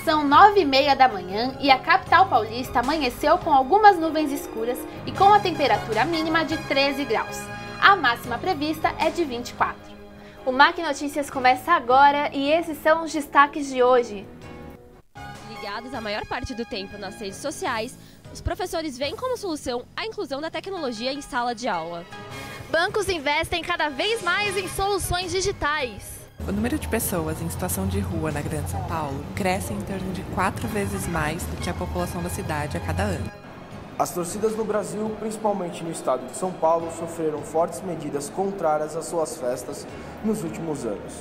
São 9h30 da manhã e a capital paulista amanheceu com algumas nuvens escuras e com a temperatura mínima de 13 graus. A máxima prevista é de 24. O MAC Notícias começa agora e esses são os destaques de hoje. Ligados a maior parte do tempo nas redes sociais, os professores veem como solução a inclusão da tecnologia em sala de aula. Bancos investem cada vez mais em soluções digitais. O número de pessoas em situação de rua na Grande São Paulo cresce em torno de 4 vezes mais do que a população da cidade a cada ano. As torcidas no Brasil, principalmente no estado de São Paulo, sofreram fortes medidas contrárias às suas festas nos últimos anos.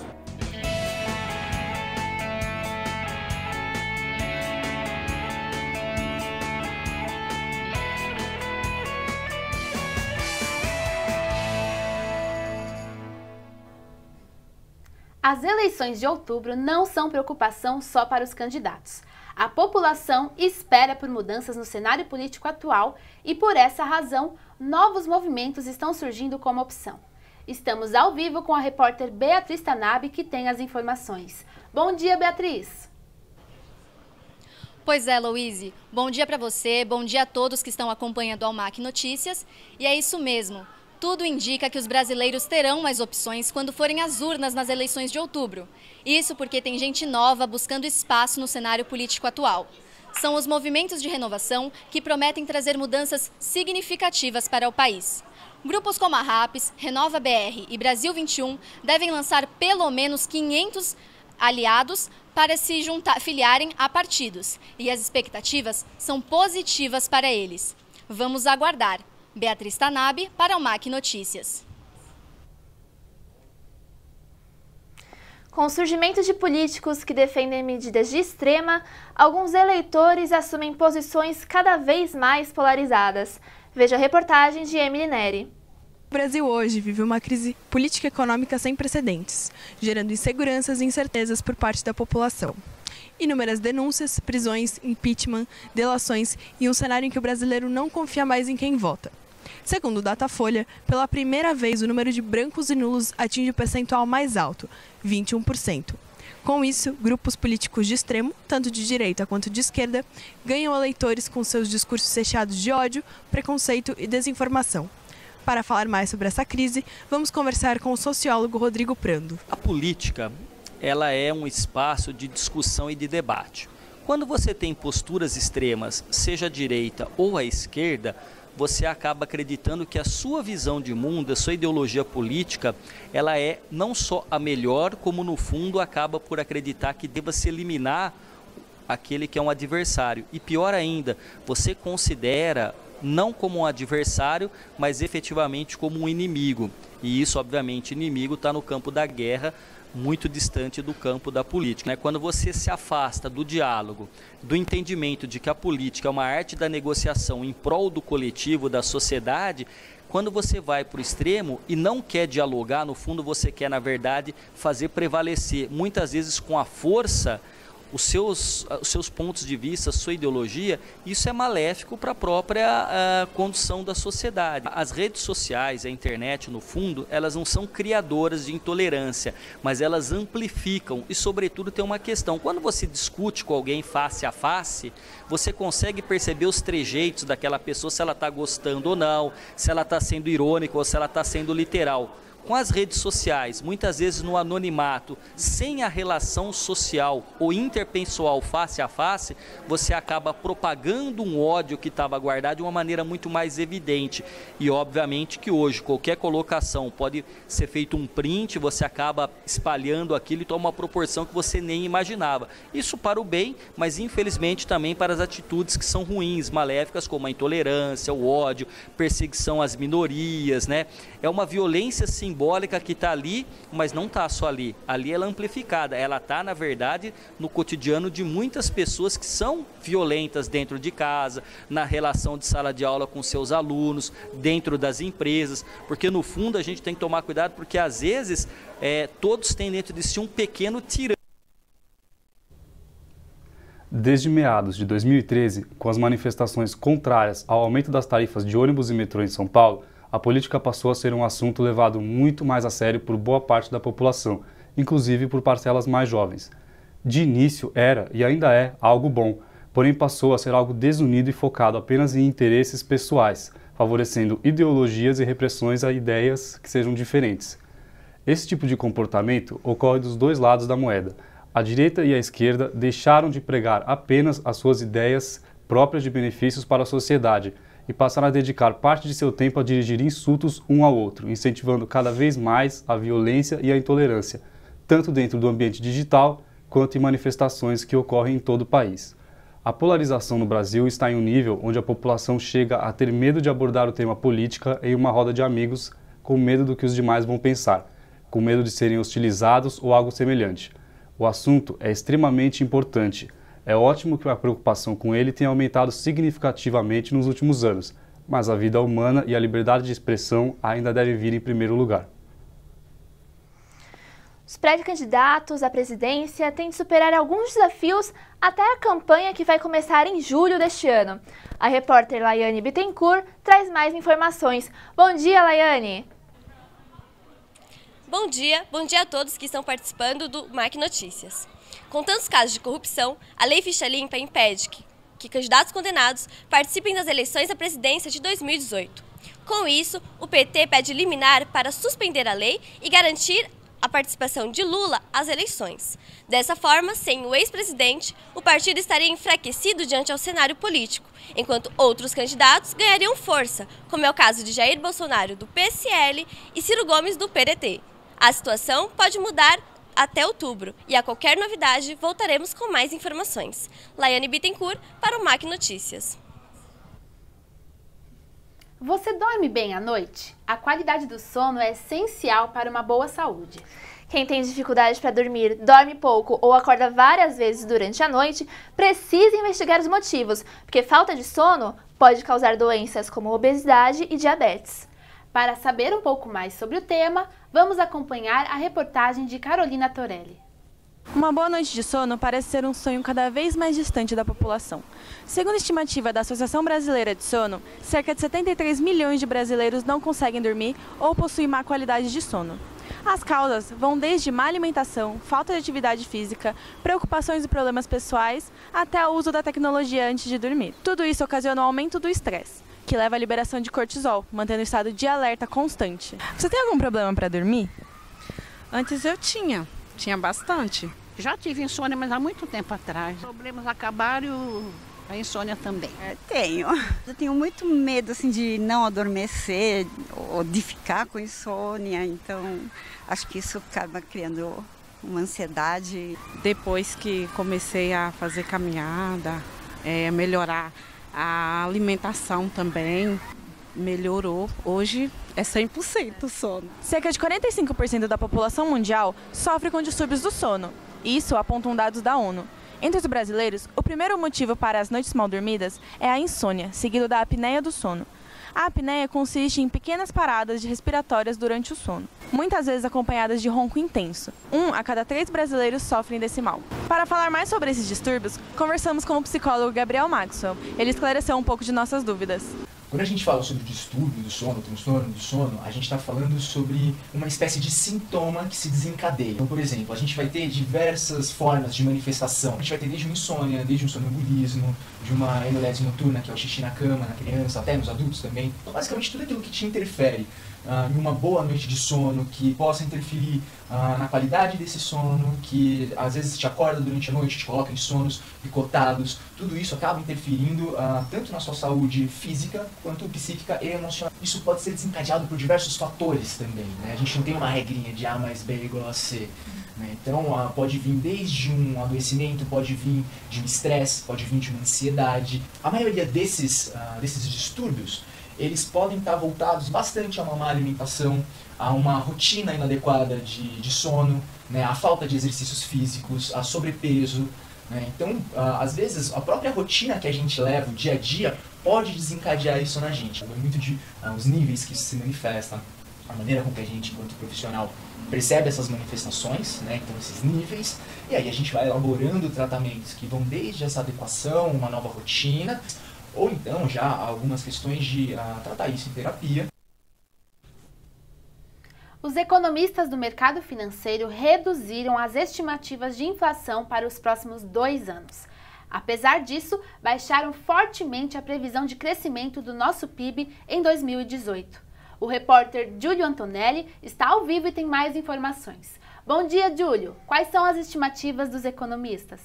As eleições de outubro não são preocupação só para os candidatos. A população espera por mudanças no cenário político atual e, por essa razão, novos movimentos estão surgindo como opção. Estamos ao vivo com a repórter Beatriz Tanabe, que tem as informações. Bom dia, Beatriz! Pois é, Louise. Bom dia para você, bom dia a todos que estão acompanhando ao MAC Notícias. E é isso mesmo. Tudo indica que os brasileiros terão mais opções quando forem às urnas nas eleições de outubro. Isso porque tem gente nova buscando espaço no cenário político atual. São os movimentos de renovação que prometem trazer mudanças significativas para o país. Grupos como a RAPS, Renova BR e Brasil 21 devem lançar pelo menos 500 aliados para se filiarem a partidos. E as expectativas são positivas para eles. Vamos aguardar. Beatriz Tanabe para o MAC Notícias. Com o surgimento de políticos que defendem medidas de extrema, alguns eleitores assumem posições cada vez mais polarizadas. Veja a reportagem de Emily Neri. O Brasil hoje vive uma crise política e econômica sem precedentes, gerando inseguranças e incertezas por parte da população. Inúmeras denúncias, prisões, impeachment, delações e um cenário em que o brasileiro não confia mais em quem vota. Segundo o Datafolha, pela primeira vez o número de brancos e nulos atinge o percentual mais alto, 21%. Com isso, grupos políticos de extremo, tanto de direita quanto de esquerda, ganham eleitores com seus discursos recheados de ódio, preconceito e desinformação. Para falar mais sobre essa crise, vamos conversar com o sociólogo Rodrigo Prando. A política, ela é um espaço de discussão e de debate. Quando você tem posturas extremas, seja à direita ou à esquerda, você acaba acreditando que a sua visão de mundo, a sua ideologia política, ela é não só a melhor, como no fundo acaba por acreditar que deva se eliminar aquele que é um adversário. E pior ainda, você considera não como um adversário, mas efetivamente como um inimigo. E isso, obviamente, inimigo está no campo da guerra, muito distante do campo da política. Quando você se afasta do diálogo, do entendimento de que a política é uma arte da negociação em prol do coletivo, da sociedade, quando você vai para o extremo e não quer dialogar, no fundo você quer, na verdade, fazer prevalecer, muitas vezes com a força, os seus pontos de vista, a sua ideologia, isso é maléfico para a própria condução da sociedade. As redes sociais, a internet, no fundo, elas não são criadoras de intolerância, mas elas amplificam e, sobretudo, tem uma questão. Quando você discute com alguém face a face, você consegue perceber os trejeitos daquela pessoa, se ela está gostando ou não, se ela está sendo irônica ou se ela está sendo literal. Com as redes sociais, muitas vezes no anonimato, sem a relação social ou interpessoal face a face, você acaba propagando um ódio que estava guardado de uma maneira muito mais evidente. E obviamente que hoje qualquer colocação pode ser feito um print, você acaba espalhando aquilo e toma uma proporção que você nem imaginava. Isso para o bem, mas infelizmente também para as atitudes que são ruins, maléficas, como a intolerância, o ódio, perseguição às minorias, né? É uma violência simbólica que está ali, mas não está só ali. Ali ela é amplificada. Ela está, na verdade, no cotidiano de muitas pessoas que são violentas dentro de casa, na relação de sala de aula com seus alunos, dentro das empresas, porque no fundo a gente tem que tomar cuidado, porque às vezes todos têm dentro de si um pequeno tirano. Desde meados de 2013, com as manifestações contrárias ao aumento das tarifas de ônibus e metrô em São Paulo, a política passou a ser um assunto levado muito mais a sério por boa parte da população, inclusive por parcelas mais jovens. de início era e ainda é algo bom, porém passou a ser algo desunido e focado apenas em interesses pessoais, favorecendo ideologias e repressões a ideias que sejam diferentes. Esse tipo de comportamento ocorre dos dois lados da moeda. A direita e a esquerda deixaram de pregar apenas as suas ideias próprias de benefícios para a sociedade e passaram a dedicar parte de seu tempo a dirigir insultos um ao outro, incentivando cada vez mais a violência e a intolerância, tanto dentro do ambiente digital quanto em manifestações que ocorrem em todo o país. A polarização no Brasil está em um nível onde a população chega a ter medo de abordar o tema política em uma roda de amigos, com medo do que os demais vão pensar, com medo de serem hostilizados ou algo semelhante. O assunto é extremamente importante. É ótimo que a preocupação com ele tenha aumentado significativamente nos últimos anos, mas a vida humana e a liberdade de expressão ainda devem vir em primeiro lugar. Os pré-candidatos à presidência têm de superar alguns desafios até a campanha que vai começar em julho deste ano. A repórter Laiane Bittencourt traz mais informações. Bom dia, Laiane! Bom dia a todos que estão participando do MAC Notícias. Com tantos casos de corrupção, a Lei Ficha Limpa impede que candidatos condenados participem das eleições à presidência de 2018. Com isso, o PT pede liminar para suspender a lei e garantir a participação de Lula às eleições. Dessa forma, sem o ex-presidente, o partido estaria enfraquecido diante ao cenário político, enquanto outros candidatos ganhariam força, como é o caso de Jair Bolsonaro, do PSL, e Ciro Gomes, do PDT. A situação pode mudar até outubro e a qualquer novidade voltaremos com mais informações. Laiane Bittencourt para o MAC Notícias. Você dorme bem à noite? A qualidade do sono é essencial para uma boa saúde. Quem tem dificuldade para dormir, dorme pouco ou acorda várias vezes durante a noite, precisa investigar os motivos, porque falta de sono pode causar doenças como obesidade e diabetes. Para saber um pouco mais sobre o tema, vamos acompanhar a reportagem de Carolina Torelli. Uma boa noite de sono parece ser um sonho cada vez mais distante da população. Segundo a estimativa da Associação Brasileira de Sono, cerca de 73 milhões de brasileiros não conseguem dormir ou possuem má qualidade de sono. As causas vão desde má alimentação, falta de atividade física, preocupações e problemas pessoais, até o uso da tecnologia antes de dormir. Tudo isso ocasiona o aumento do estresse, que leva à liberação de cortisol, mantendo o estado de alerta constante. Você tem algum problema para dormir? Antes eu tinha bastante. Já tive insônia, mas há muito tempo atrás. Os problemas acabaram, a insônia também. Eu tenho muito medo assim, de não adormecer ou de ficar com insônia, então acho que isso acaba criando uma ansiedade. Depois que comecei a fazer caminhada, melhorar a alimentação também, melhorou. Hoje é 100% o sono. Cerca de 45% da população mundial sofre com distúrbios do sono. Isso apontam dados da ONU. Entre os brasileiros, o primeiro motivo para as noites mal dormidas é a insônia, seguido da apneia do sono. A apneia consiste em pequenas paradas respiratórias durante o sono, muitas vezes acompanhadas de ronco intenso. 1 a cada 3 brasileiros sofrem desse mal. Para falar mais sobre esses distúrbios, conversamos com o psicólogo Gabriel Maxwell. Ele esclareceu um pouco de nossas dúvidas. Quando a gente fala sobre distúrbio do sono, transtorno do sono, a gente está falando sobre uma espécie de sintoma que se desencadeia. Então, por exemplo, a gente vai ter diversas formas de manifestação. A gente vai ter desde uma insônia, desde um sonambulismo, de uma enolese noturna, que é o xixi na cama, na criança, até nos adultos também. Então, basicamente, tudo aquilo que te interfere em uma boa noite de sono, que possa interferir na qualidade desse sono, que às vezes te acorda durante a noite, te coloca em sonos picotados, tudo isso acaba interferindo tanto na sua saúde física, quanto psíquica e emocional. Isso pode ser desencadeado por diversos fatores também, né? A gente não tem uma regrinha de A mais B é igual a C. Né? Então pode vir desde um adoecimento, pode vir de um estresse, pode vir de uma ansiedade. A maioria desses distúrbios, eles podem estar voltados bastante a uma má alimentação, a uma rotina inadequada de sono, né? A falta de exercícios físicos, a sobrepeso. Né? Então, às vezes, a própria rotina que a gente leva, o dia a dia, pode desencadear isso na gente. É muito de os níveis que isso se manifestam, a maneira com que a gente, enquanto profissional, percebe essas manifestações, né? Então, esses níveis, e aí a gente vai elaborando tratamentos que vão desde essa adequação, uma nova rotina, ou então já algumas questões de tratar isso em terapia. Os economistas do mercado financeiro reduziram as estimativas de inflação para os próximos 2 anos. Apesar disso, baixaram fortemente a previsão de crescimento do nosso PIB em 2018. O repórter Júlio Antonelli está ao vivo e tem mais informações. Bom dia, Júlio. Quais são as estimativas dos economistas?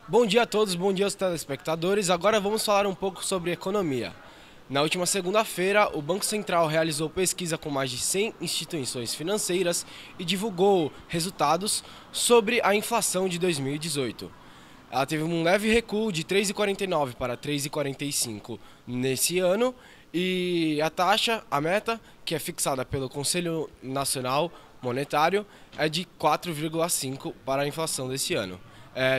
Bom dia a todos, bom dia aos telespectadores. Agora vamos falar um pouco sobre economia. Na última segunda-feira, o Banco Central realizou pesquisa com mais de 100 instituições financeiras e divulgou resultados sobre a inflação de 2018. Ela teve um leve recuo de 3,49 para 3,45 nesse ano e a taxa, a meta, que é fixada pelo Conselho Nacional Monetário, é de 4,5 para a inflação desse ano.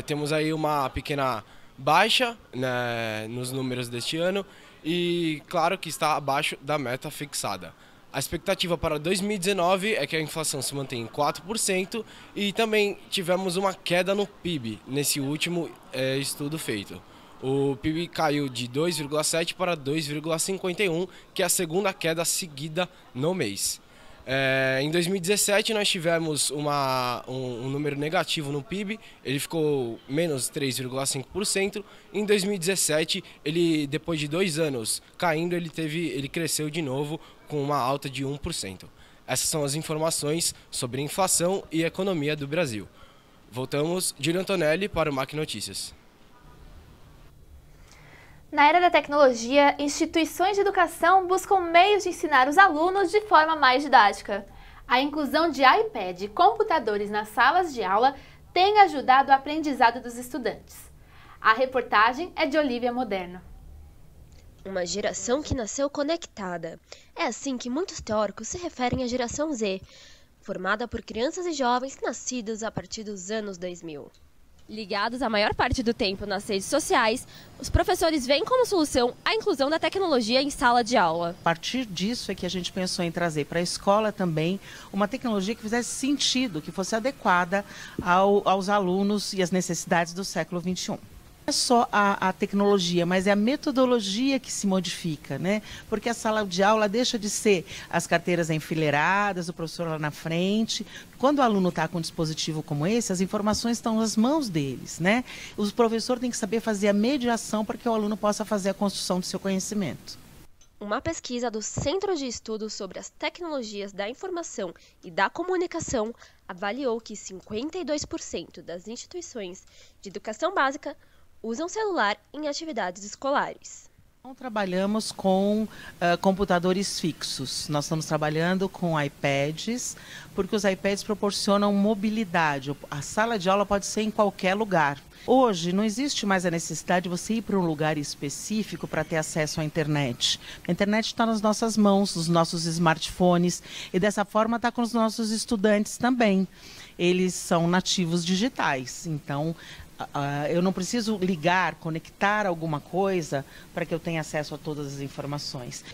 Temos aí uma pequena baixa, né, nos números deste ano e claro que está abaixo da meta fixada. A expectativa para 2019 é que a inflação se mantenha em 4% e também tivemos uma queda no PIB nesse último estudo feito. O PIB caiu de 2,7 para 2,51, que é a segunda queda seguida no mês. Em 2017 nós tivemos um número negativo no PIB, ele ficou menos 3,5%. Em 2017, depois de 2 anos caindo, ele cresceu de novo com uma alta de 1%. Essas são as informações sobre inflação e economia do Brasil. Voltamos, Júlio Antonelli para o MAC Notícias. Na era da tecnologia, instituições de educação buscam meios de ensinar os alunos de forma mais didática. A inclusão de iPad e computadores nas salas de aula tem ajudado o aprendizado dos estudantes. A reportagem é de Olivia Moderno. Uma geração que nasceu conectada. É assim que muitos teóricos se referem à geração Z, formada por crianças e jovens nascidos a partir dos anos 2000. Ligados a maior parte do tempo nas redes sociais, os professores veem como solução a inclusão da tecnologia em sala de aula. A partir disso é que a gente pensou em trazer para a escola também uma tecnologia que fizesse sentido, que fosse adequada aos alunos e às necessidades do século XXI. Não é só a tecnologia, mas é a metodologia que se modifica, né? Porque a sala de aula deixa de ser as carteiras enfileiradas, o professor lá na frente. Quando o aluno está com um dispositivo como esse, as informações estão nas mãos deles, né? O professor tem que saber fazer a mediação para que o aluno possa fazer a construção do seu conhecimento. Uma pesquisa do Centro de Estudos sobre as Tecnologias da Informação e da Comunicação avaliou que 52% das instituições de educação básica usam celular em atividades escolares. Não trabalhamos com computadores fixos, nós estamos trabalhando com iPads, porque os iPads proporcionam mobilidade. A sala de aula pode ser em qualquer lugar. Hoje não existe mais a necessidade de você ir para um lugar específico para ter acesso à internet. A internet está nas nossas mãos, nos nossos smartphones, e dessa forma está com os nossos estudantes também. Eles são nativos digitais, então eu não preciso ligar, conectar alguma coisa para que eu tenha acesso a todas as informações.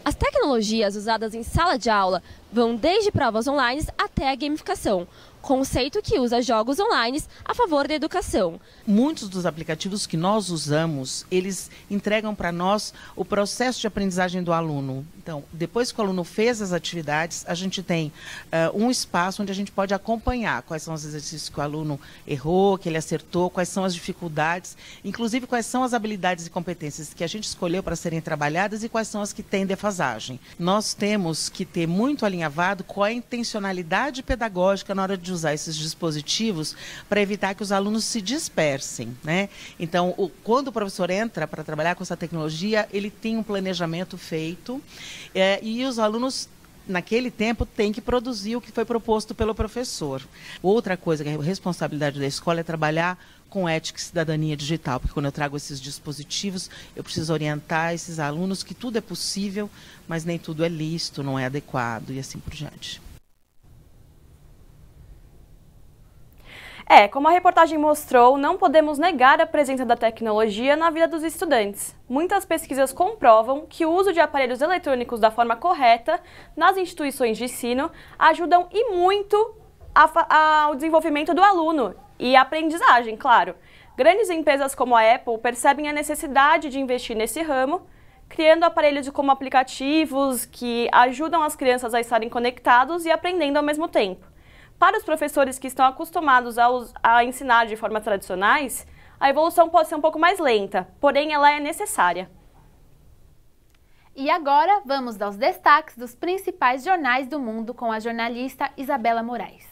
As tecnologias usadas em sala de aula vão desde provas online até a gamificação, conceito que usa jogos online a favor da educação. Muitos dos aplicativos que nós usamos, eles entregam para nós o processo de aprendizagem do aluno. Então, depois que o aluno fez as atividades, a gente tem um espaço onde a gente pode acompanhar quais são os exercícios que o aluno errou, que ele acertou, quais são as dificuldades, inclusive quais são as habilidades e competências que a gente escolheu para serem trabalhadas e quais são as que têm defasagem. Nós temos que ter muito alinhavado com a intencionalidade pedagógica na hora de usar esses dispositivos para evitar que os alunos se dispersem, né? Então, quando o professor entra para trabalhar com essa tecnologia, ele tem um planejamento feito e os alunos, naquele tempo, têm que produzir o que foi proposto pelo professor. Outra coisa que é a responsabilidade da escola é trabalhar com ética e cidadania digital, porque quando eu trago esses dispositivos, eu preciso orientar esses alunos que tudo é possível, mas nem tudo é lícito, não é adequado e assim por diante. Como a reportagem mostrou, não podemos negar a presença da tecnologia na vida dos estudantes. Muitas pesquisas comprovam que o uso de aparelhos eletrônicos da forma correta nas instituições de ensino ajudam e muito ao desenvolvimento do aluno e a aprendizagem, claro. Grandes empresas como a Apple percebem a necessidade de investir nesse ramo criando aparelhos como aplicativos que ajudam as crianças a estarem conectados e aprendendo ao mesmo tempo. Para os professores que estão acostumados a ensinar de formas tradicionais, a evolução pode ser um pouco mais lenta, porém ela é necessária. E agora vamos aos destaques dos principais jornais do mundo com a jornalista Isabela Moraes.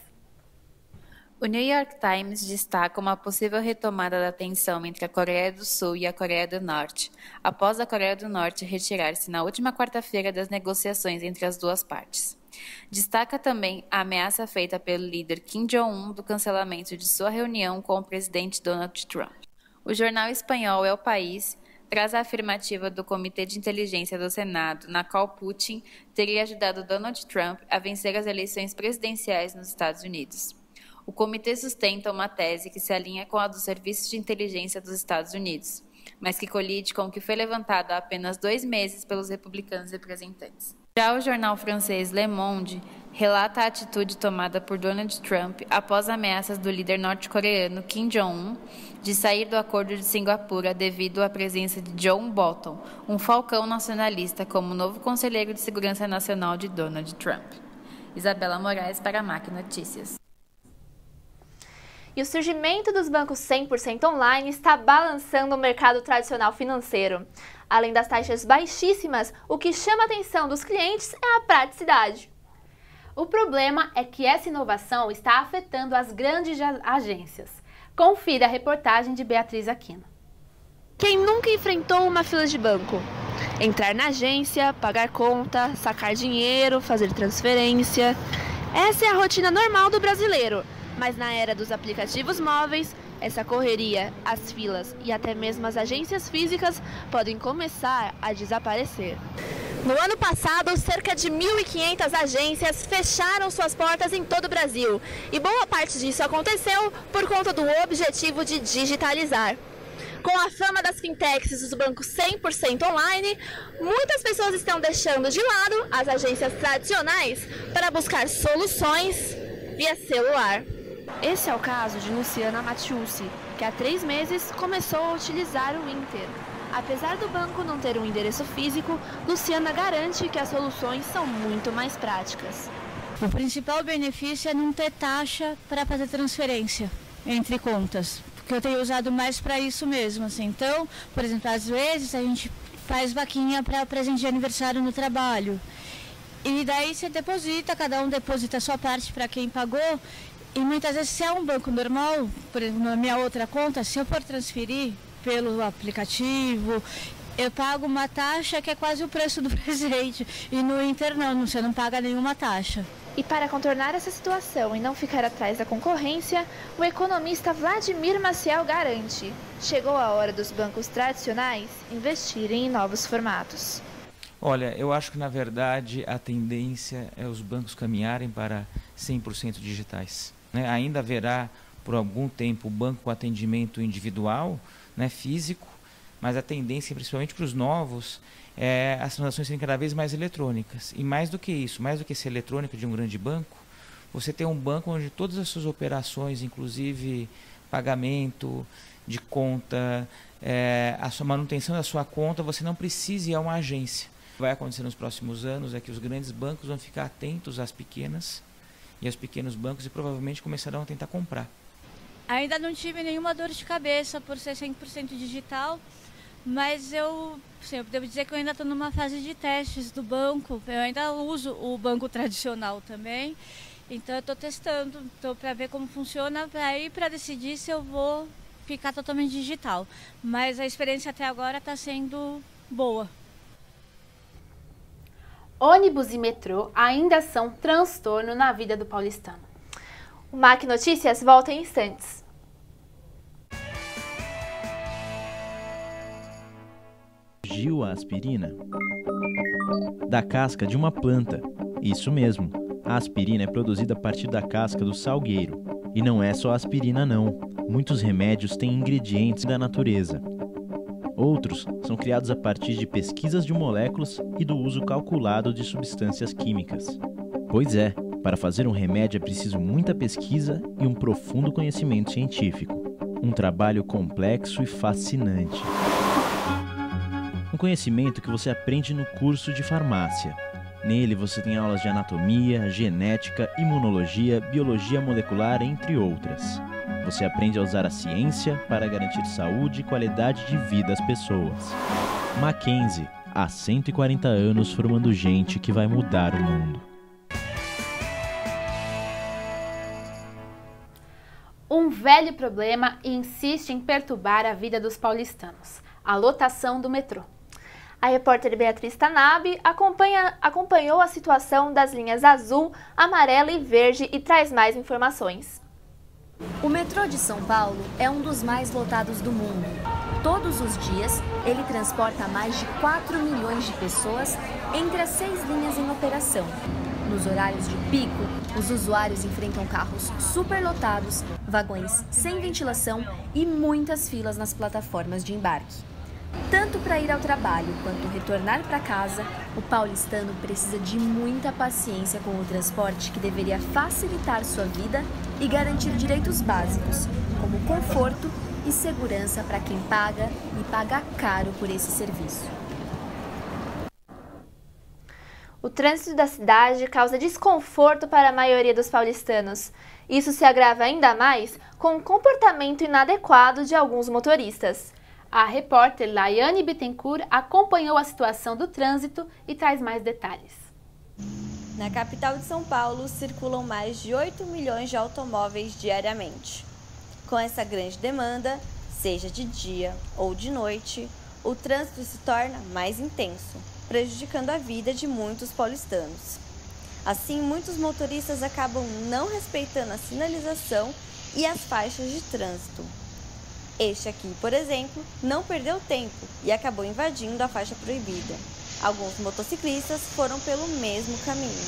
O New York Times destaca uma possível retomada da tensão entre a Coreia do Sul e a Coreia do Norte, após a Coreia do Norte retirar-se na última quarta-feira das negociações entre as duas partes. Destaca também a ameaça feita pelo líder Kim Jong-un do cancelamento de sua reunião com o presidente Donald Trump. O jornal espanhol El País traz a afirmativa do Comitê de Inteligência do Senado, na qual Putin teria ajudado Donald Trump a vencer as eleições presidenciais nos Estados Unidos. O comitê sustenta uma tese que se alinha com a dos serviços de inteligência dos Estados Unidos, mas que colide com o que foi levantado há apenas 2 meses pelos republicanos representantes. Já o jornal francês Le Monde relata a atitude tomada por Donald Trump após ameaças do líder norte-coreano Kim Jong-un de sair do Acordo de Singapura devido à presença de John Bolton, um falcão nacionalista, como novo conselheiro de segurança nacional de Donald Trump. Isabela Moraes para a MAC Notícias. E o surgimento dos bancos 100% online está balançando o mercado tradicional financeiro. Além das taxas baixíssimas, o que chama a atenção dos clientes é a praticidade. O problema é que essa inovação está afetando as grandes agências. Confira a reportagem de Beatriz Aquino. Quem nunca enfrentou uma fila de banco? Entrar na agência, pagar conta, sacar dinheiro, fazer transferência. Essa é a rotina normal do brasileiro. Mas na era dos aplicativos móveis, essa correria, as filas e até mesmo as agências físicas podem começar a desaparecer. No ano passado, cerca de 1.500 agências fecharam suas portas em todo o Brasil. E boa parte disso aconteceu por conta do objetivo de digitalizar. Com a fama das fintechs e dos bancos 100% online, muitas pessoas estão deixando de lado as agências tradicionais para buscar soluções via celular. Esse é o caso de Luciana Matiusi, que há 3 meses começou a utilizar o Inter. Apesar do banco não ter um endereço físico, Luciana garante que as soluções são muito mais práticas. O principal benefício é não ter taxa para fazer transferência entre contas, porque eu tenho usado mais para isso mesmo. Assim. Então, por exemplo, às vezes a gente faz vaquinha para presente de aniversário no trabalho. E daí você deposita, cada um deposita a sua parte para quem pagou. E muitas vezes, se é um banco normal, por exemplo, na minha outra conta, se eu for transferir pelo aplicativo, eu pago uma taxa que é quase o preço do presente. E no Inter não, você não paga nenhuma taxa. E para contornar essa situação e não ficar atrás da concorrência, o economista Vladimir Maciel garante: chegou a hora dos bancos tradicionais investirem em novos formatos. Olha, eu acho que na verdade a tendência é os bancos caminharem para 100% digitais. Ainda haverá por algum tempo o banco com atendimento individual, físico, mas a tendência, principalmente para os novos, é as transações serem cada vez mais eletrônicas. E mais do que isso, mais do que ser eletrônico de um grande banco, você tem um banco onde todas as suas operações, inclusive pagamento de conta, a sua manutenção da sua conta, você não precisa ir a uma agência. O que vai acontecer nos próximos anos é que os grandes bancos vão ficar atentos às pequenas e aos pequenos bancos e provavelmente começarão a tentar comprar. Ainda não tive nenhuma dor de cabeça por ser 100% digital, mas eu devo dizer que eu ainda estou numa fase de testes do banco. Eu ainda uso o banco tradicional também, então eu estou testando para ver como funciona, para decidir se eu vou ficar totalmente digital. Mas a experiência até agora está sendo boa. Ônibus e metrô ainda são transtorno na vida do paulistano. O MAC Notícias volta em instantes. Surgiu a aspirina da casca de uma planta. Isso mesmo, a aspirina é produzida a partir da casca do salgueiro. E não é só aspirina não, muitos remédios têm ingredientes da natureza. Outros são criados a partir de pesquisas de moléculas e do uso calculado de substâncias químicas. Pois é, para fazer um remédio é preciso muita pesquisa e um profundo conhecimento científico. Um trabalho complexo e fascinante. Um conhecimento que você aprende no curso de farmácia. Nele você tem aulas de anatomia, genética, imunologia, biologia molecular, entre outras. Você aprende a usar a ciência para garantir saúde e qualidade de vida às pessoas. Mackenzie, há 140 anos formando gente que vai mudar o mundo. Um velho problema insiste em perturbar a vida dos paulistanos: a lotação do metrô. A repórter Beatriz Tanabe acompanhou a situação das linhas azul, amarela e verde e traz mais informações. O metrô de São Paulo é um dos mais lotados do mundo. Todos os dias, ele transporta mais de 4 milhões de pessoas entre as 6 linhas em operação. Nos horários de pico, os usuários enfrentam carros superlotados, vagões sem ventilação e muitas filas nas plataformas de embarque. Tanto para ir ao trabalho quanto retornar para casa, o paulistano precisa de muita paciência com o transporte que deveria facilitar sua vida e garantir direitos básicos, como conforto e segurança para quem paga e paga caro por esse serviço. O trânsito da cidade causa desconforto para a maioria dos paulistanos. Isso se agrava ainda mais com o comportamento inadequado de alguns motoristas. A repórter Laiane Bittencourt acompanhou a situação do trânsito e traz mais detalhes. Na capital de São Paulo, circulam mais de 8 milhões de automóveis diariamente. Com essa grande demanda, seja de dia ou de noite, o trânsito se torna mais intenso, prejudicando a vida de muitos paulistanos. Assim, muitos motoristas acabam não respeitando a sinalização e as faixas de trânsito. Este aqui, por exemplo, não perdeu tempo e acabou invadindo a faixa proibida. Alguns motociclistas foram pelo mesmo caminho.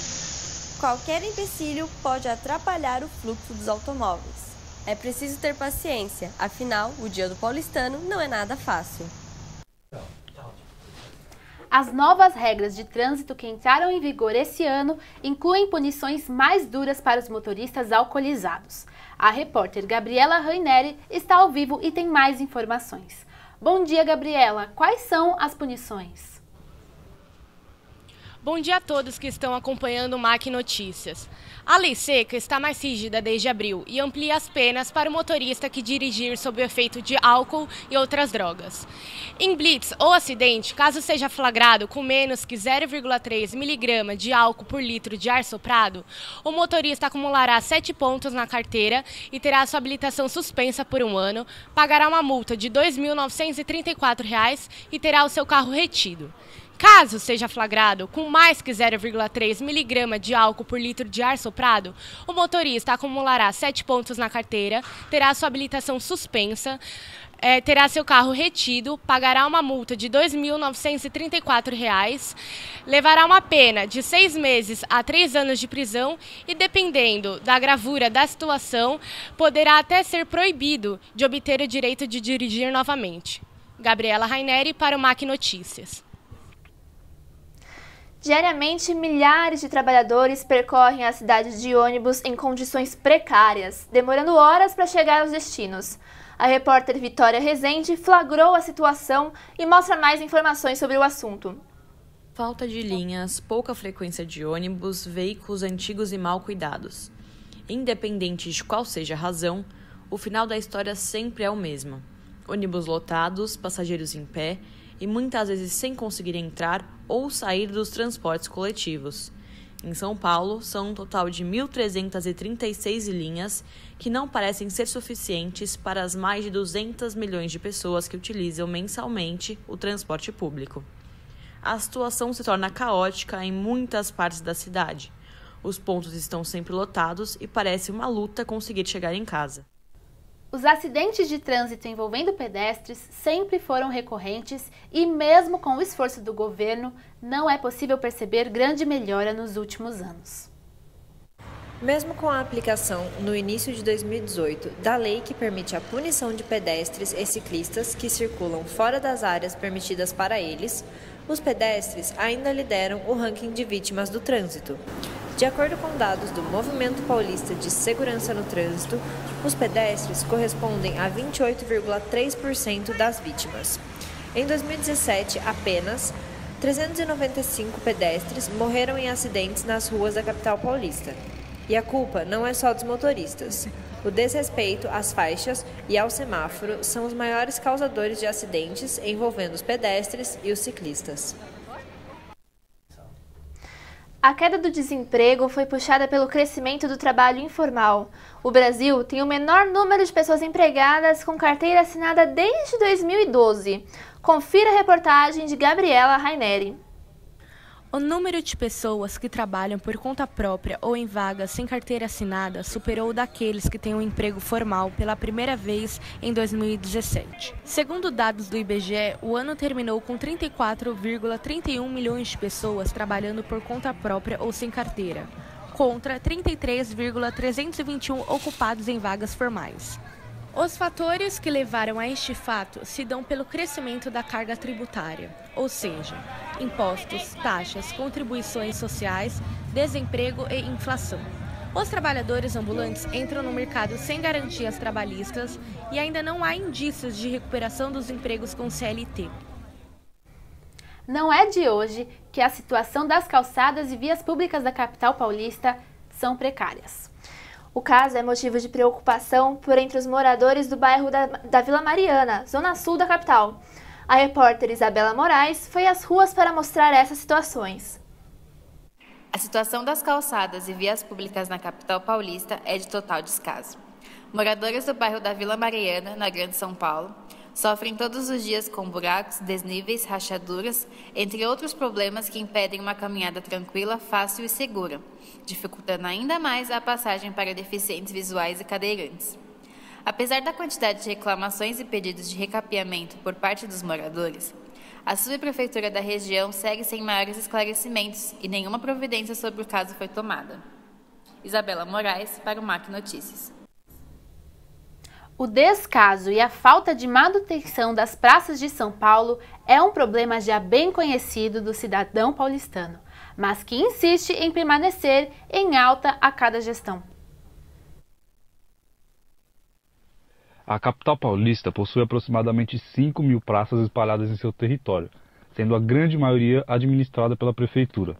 Qualquer empecilho pode atrapalhar o fluxo dos automóveis. É preciso ter paciência, afinal, o dia do paulistano não é nada fácil. As novas regras de trânsito que entraram em vigor esse ano incluem punições mais duras para os motoristas alcoolizados. A repórter Gabriela Raineri está ao vivo e tem mais informações. Bom dia, Gabriela. Quais são as punições? Bom dia a todos que estão acompanhando o MAC Notícias. A lei seca está mais rígida desde abril e amplia as penas para o motorista que dirigir sob o efeito de álcool e outras drogas. Em blitz ou acidente, caso seja flagrado com menos que 0,3 mg de álcool por litro de ar soprado, o motorista acumulará 7 pontos na carteira e terá sua habilitação suspensa por 1 ano, pagará uma multa de R$ 2.934 e terá o seu carro retido. Caso seja flagrado com mais que 0,3 mg de álcool por litro de ar soprado, o motorista acumulará 7 pontos na carteira, terá sua habilitação suspensa, terá seu carro retido, pagará uma multa de R$ 2.934, levará uma pena de 6 meses a 3 anos de prisão e, dependendo da gravura da situação, poderá até ser proibido de obter o direito de dirigir novamente. Gabriela Raineri para o MAC Notícias. Diariamente, milhares de trabalhadores percorrem a cidade de ônibus em condições precárias, demorando horas para chegar aos destinos. A repórter Vitória Rezende flagrou a situação e mostra mais informações sobre o assunto. Falta de linhas, pouca frequência de ônibus, veículos antigos e mal cuidados. Independente de qual seja a razão, o final da história sempre é o mesmo. Ônibus lotados, passageiros em pé e muitas vezes sem conseguir entrar ou sair dos transportes coletivos. Em São Paulo, são um total de 1.336 linhas que não parecem ser suficientes para as mais de 200 milhões de pessoas que utilizam mensalmente o transporte público. A situação se torna caótica em muitas partes da cidade. Os pontos estão sempre lotados e parece uma luta conseguir chegar em casa. Os acidentes de trânsito envolvendo pedestres sempre foram recorrentes e, mesmo com o esforço do governo, não é possível perceber grande melhora nos últimos anos. Mesmo com a aplicação, no início de 2018, da lei que permite a punição de pedestres e ciclistas que circulam fora das áreas permitidas para eles, os pedestres ainda lideram o ranking de vítimas do trânsito. De acordo com dados do Movimento Paulista de Segurança no Trânsito, os pedestres correspondem a 28,3% das vítimas. Em 2017, apenas 395 pedestres morreram em acidentes nas ruas da capital paulista. E a culpa não é só dos motoristas. O desrespeito às faixas e ao semáforo são os maiores causadores de acidentes envolvendo os pedestres e os ciclistas. A queda do desemprego foi puxada pelo crescimento do trabalho informal. O Brasil tem o menor número de pessoas empregadas com carteira assinada desde 2012. Confira a reportagem de Gabriela Raineri. O número de pessoas que trabalham por conta própria ou em vagas sem carteira assinada superou o daqueles que têm um emprego formal pela primeira vez em 2017. Segundo dados do IBGE, o ano terminou com 34,31 milhões de pessoas trabalhando por conta própria ou sem carteira, contra 33,321 ocupados em vagas formais. Os fatores que levaram a este fato se dão pelo crescimento da carga tributária, ou seja, impostos, taxas, contribuições sociais, desemprego e inflação. Os trabalhadores ambulantes entram no mercado sem garantias trabalhistas e ainda não há indícios de recuperação dos empregos com CLT. Não é de hoje que a situação das calçadas e vias públicas da capital paulista são precárias. O caso é motivo de preocupação por entre os moradores do bairro da Vila Mariana, zona sul da capital. A repórter Isabela Moraes foi às ruas para mostrar essas situações. A situação das calçadas e vias públicas na capital paulista é de total descaso. Moradores do bairro da Vila Mariana, na Grande São Paulo, sofrem todos os dias com buracos, desníveis, rachaduras, entre outros problemas que impedem uma caminhada tranquila, fácil e segura, dificultando ainda mais a passagem para deficientes visuais e cadeirantes. Apesar da quantidade de reclamações e pedidos de recapeamento por parte dos moradores, a subprefeitura da região segue sem maiores esclarecimentos e nenhuma providência sobre o caso foi tomada. Isabela Moraes, para o MAC Notícias. O descaso e a falta de manutenção das praças de São Paulo é um problema já bem conhecido do cidadão paulistano, mas que insiste em permanecer em alta a cada gestão. A capital paulista possui aproximadamente 5 mil praças espalhadas em seu território, sendo a grande maioria administrada pela prefeitura.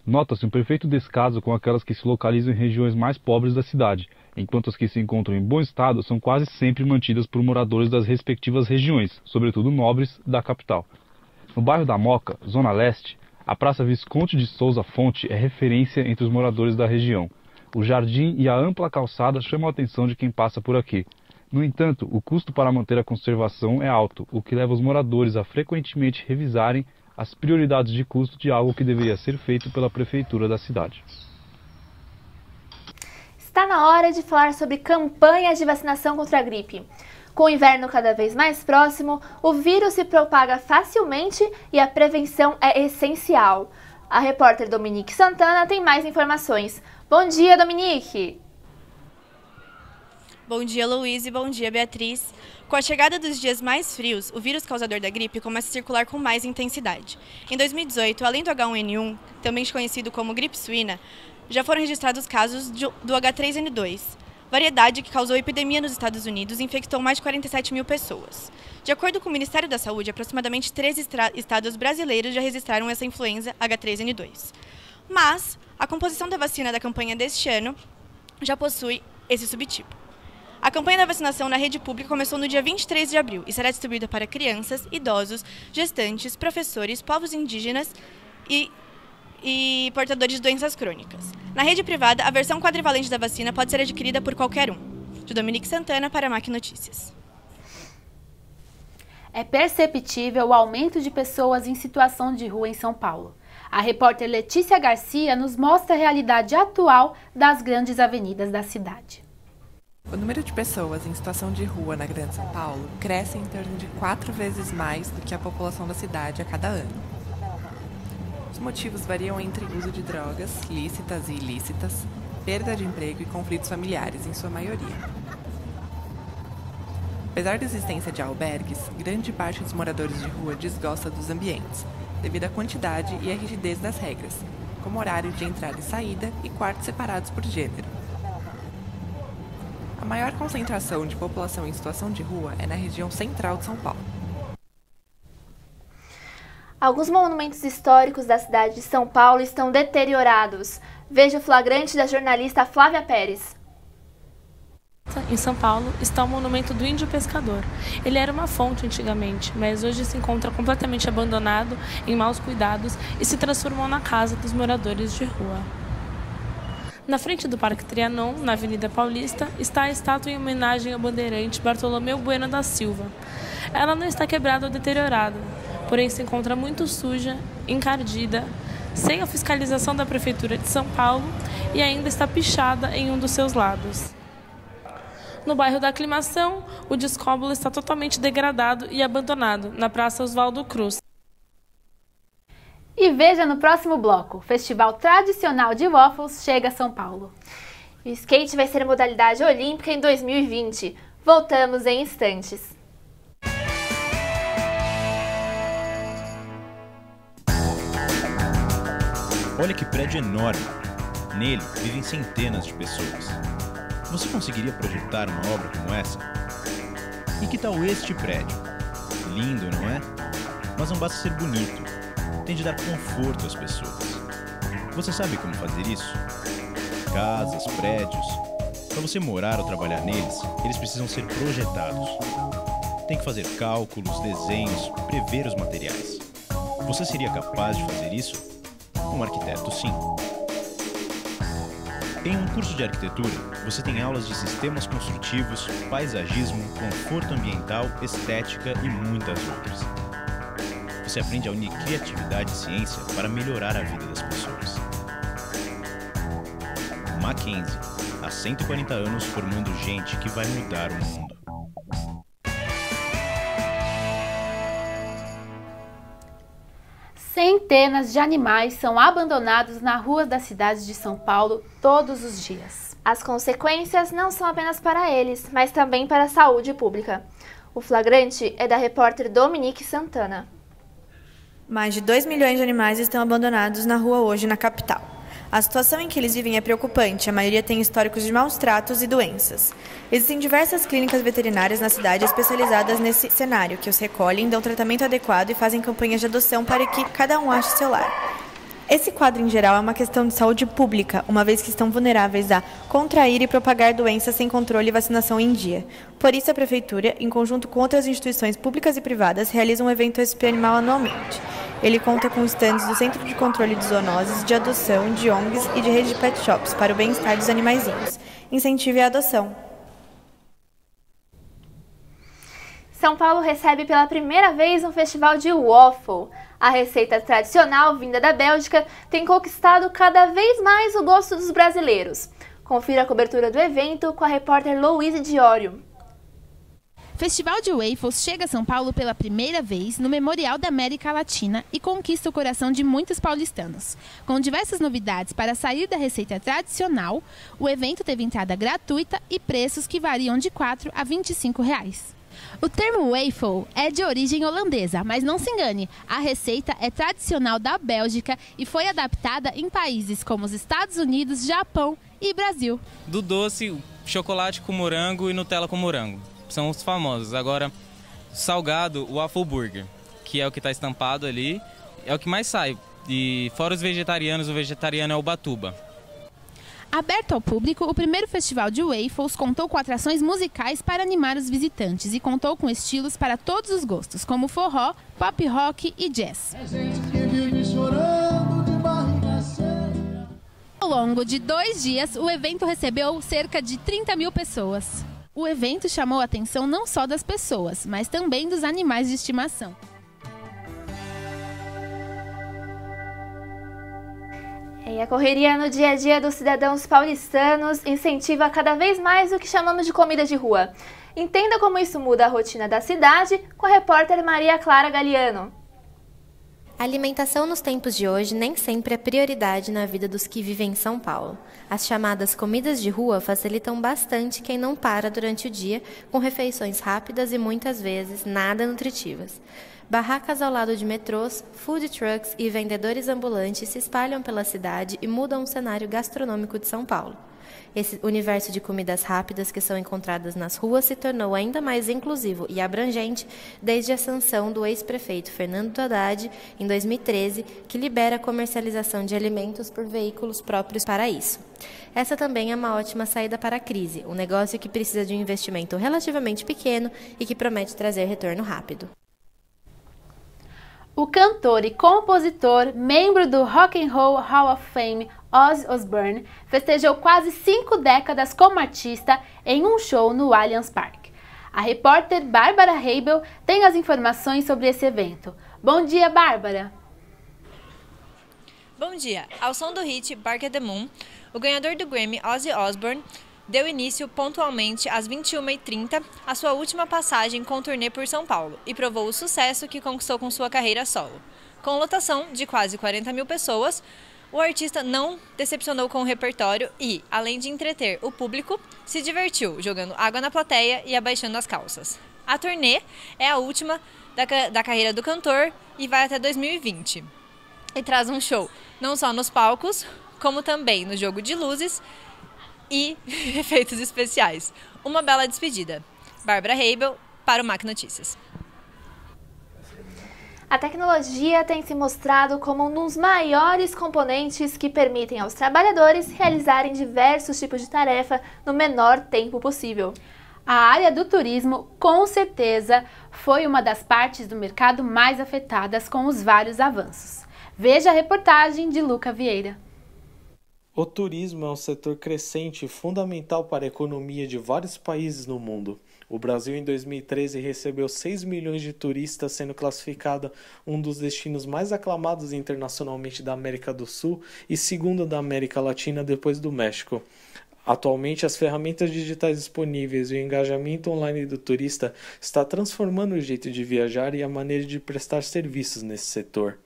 Nota-se um perfeito descaso com aquelas que se localizam em regiões mais pobres da cidade, enquanto as que se encontram em bom estado são quase sempre mantidas por moradores das respectivas regiões, sobretudo nobres, da capital. No bairro da Moca, Zona Leste, a Praça Visconde de Souza Fonte é referência entre os moradores da região. O jardim e a ampla calçada chamam a atenção de quem passa por aqui. No entanto, o custo para manter a conservação é alto, o que leva os moradores a frequentemente revisarem as prioridades de custo de algo que deveria ser feito pela prefeitura da cidade. Está na hora de falar sobre campanhas de vacinação contra a gripe. Com o inverno cada vez mais próximo, o vírus se propaga facilmente e a prevenção é essencial. A repórter Dominique Santana tem mais informações. Bom dia, Dominique! Bom dia, Luiz, e bom dia, Beatriz. Com a chegada dos dias mais frios, o vírus causador da gripe começa a circular com mais intensidade. Em 2018, além do H1N1, também conhecido como gripe suína, já foram registrados casos do H3N2, variedade que causou epidemia nos Estados Unidos e infectou mais de 47 mil pessoas. De acordo com o Ministério da Saúde, aproximadamente 13 estados brasileiros já registraram essa influenza H3N2. Mas a composição da vacina da campanha deste ano já possui esse subtipo. A campanha da vacinação na rede pública começou no dia 23 de abril e será distribuída para crianças, idosos, gestantes, professores, povos indígenas e portadores de doenças crônicas. Na rede privada, a versão quadrivalente da vacina pode ser adquirida por qualquer um. De Dominique Santana para a MAC Notícias. É perceptível o aumento de pessoas em situação de rua em São Paulo. A repórter Letícia Garcia nos mostra a realidade atual das grandes avenidas da cidade. O número de pessoas em situação de rua na Grande São Paulo cresce em torno de 4 vezes mais do que a população da cidade a cada ano. Os motivos variam entre uso de drogas, lícitas e ilícitas, perda de emprego e conflitos familiares, em sua maioria. Apesar da existência de albergues, grande parte dos moradores de rua desgosta dos ambientes, devido à quantidade e à rigidez das regras, como horário de entrada e saída e quartos separados por gênero. A maior concentração de população em situação de rua é na região central de São Paulo. Alguns monumentos históricos da cidade de São Paulo estão deteriorados. Veja o flagrante da jornalista Flávia Pérez. Em São Paulo está o monumento do Índio Pescador. Ele era uma fonte antigamente, mas hoje se encontra completamente abandonado, em maus cuidados e se transformou na casa dos moradores de rua. Na frente do Parque Trianon, na Avenida Paulista, está a estátua em homenagem ao bandeirante Bartolomeu Bueno da Silva. Ela não está quebrada ou deteriorada, porém se encontra muito suja, encardida, sem a fiscalização da Prefeitura de São Paulo e ainda está pichada em um dos seus lados. No bairro da Aclimação, o descóbulo está totalmente degradado e abandonado, na Praça Oswaldo Cruz. E veja no próximo bloco, o Festival Tradicional de Waffles chega a São Paulo. O skate vai ser a modalidade olímpica em 2020. Voltamos em instantes. Olha que prédio enorme. Nele vivem centenas de pessoas. Você conseguiria projetar uma obra como essa? E que tal este prédio? Lindo, não é? Mas não basta ser bonito. Tem de dar conforto às pessoas. Você sabe como fazer isso? Casas, prédios. Para você morar ou trabalhar neles, eles precisam ser projetados. Tem que fazer cálculos, desenhos, prever os materiais. Você seria capaz de fazer isso? Um arquiteto, sim. Em um curso de arquitetura, você tem aulas de sistemas construtivos, paisagismo, conforto ambiental, estética e muitas outras. Você aprende a unir criatividade e ciência para melhorar a vida das pessoas. Mackenzie, há 140 anos formando gente que vai mudar o mundo. Centenas de animais são abandonados nas ruas da cidade de São Paulo todos os dias. As consequências não são apenas para eles, mas também para a saúde pública. O flagrante é da repórter Dominique Santana. Mais de 2 milhões de animais estão abandonados na rua hoje na capital. A situação em que eles vivem é preocupante, a maioria tem históricos de maus tratos e doenças. Existem diversas clínicas veterinárias na cidade especializadas nesse cenário, que os recolhem, dão tratamento adequado e fazem campanhas de adoção para que cada um ache seu lar. Esse quadro, em geral, é uma questão de saúde pública, uma vez que estão vulneráveis a contrair e propagar doenças sem controle e vacinação em dia. Por isso, a Prefeitura, em conjunto com outras instituições públicas e privadas, realiza um evento SP Animal anualmente. Ele conta com estandes do Centro de Controle de Zoonoses, de adoção, de ONGs e de rede de pet shops para o bem-estar dos animaizinhos. Incentive a adoção. São Paulo recebe pela primeira vez um festival de waffle. A receita tradicional vinda da Bélgica tem conquistado cada vez mais o gosto dos brasileiros. Confira a cobertura do evento com a repórter Louise Diorio. Festival de Waffles chega a São Paulo pela primeira vez no Memorial da América Latina e conquista o coração de muitos paulistanos. Com diversas novidades para sair da receita tradicional, o evento teve entrada gratuita e preços que variam de R$ 4 a R$ 25. O termo waffle é de origem holandesa, mas não se engane, a receita é tradicional da Bélgica e foi adaptada em países como os Estados Unidos, Japão e Brasil. Do doce, chocolate com morango e Nutella com morango. São os famosos. Agora, salgado, o waffle burger, que é o que está estampado ali, é o que mais sai. E fora os vegetarianos, o vegetariano é o batuba. Aberto ao público, o primeiro festival de waffles contou com atrações musicais para animar os visitantes e contou com estilos para todos os gostos, como forró, pop rock e jazz. Ao longo de 2 dias, o evento recebeu cerca de 30 mil pessoas. O evento chamou a atenção não só das pessoas, mas também dos animais de estimação. E a correria no dia a dia dos cidadãos paulistanos incentiva cada vez mais o que chamamos de comida de rua. Entenda como isso muda a rotina da cidade com a repórter Maria Clara Galiano. A alimentação nos tempos de hoje nem sempre é prioridade na vida dos que vivem em São Paulo. As chamadas comidas de rua facilitam bastante quem não para durante o dia, com refeições rápidas e muitas vezes nada nutritivas. Barracas ao lado de metrôs, food trucks e vendedores ambulantes se espalham pela cidade e mudam o cenário gastronômico de São Paulo. Esse universo de comidas rápidas que são encontradas nas ruas se tornou ainda mais inclusivo e abrangente desde a sanção do ex-prefeito Fernando Haddad, em 2013, que libera a comercialização de alimentos por veículos próprios para isso. Essa também é uma ótima saída para a crise, um negócio que precisa de um investimento relativamente pequeno e que promete trazer retorno rápido. O cantor e compositor, membro do Rock and Roll Hall of Fame, Ozzy Osbourne, festejou quase 5 décadas como artista em um show no Allianz Parque. A repórter Bárbara Heibel tem as informações sobre esse evento. Bom dia, Bárbara! Bom dia! Ao som do hit Bark at the Moon, o ganhador do Grammy, Ozzy Osbourne, deu início pontualmente às 21h30 a sua última passagem com turnê por São Paulo e provou o sucesso que conquistou com sua carreira solo. Com lotação de quase 40 mil pessoas, o artista não decepcionou com o repertório e, além de entreter o público, se divertiu jogando água na plateia e abaixando as calças. A turnê é a última da carreira do cantor e vai até 2020. E traz um show não só nos palcos, como também no jogo de luzes e efeitos especiais. Uma bela despedida. Bárbara Heibel para o MAC Notícias. A tecnologia tem se mostrado como um dos maiores componentes que permitem aos trabalhadores realizarem diversos tipos de tarefa no menor tempo possível. A área do turismo, com certeza, foi uma das partes do mercado mais afetadas com os vários avanços. Veja a reportagem de Luca Vieira. O turismo é um setor crescente e fundamental para a economia de vários países no mundo. O Brasil, em 2013, recebeu 6 milhões de turistas, sendo classificado um dos destinos mais aclamados internacionalmente da América do Sul e segundo da América Latina depois do México. Atualmente, as ferramentas digitais disponíveis e o engajamento online do turista está transformando o jeito de viajar e a maneira de prestar serviços nesse setor.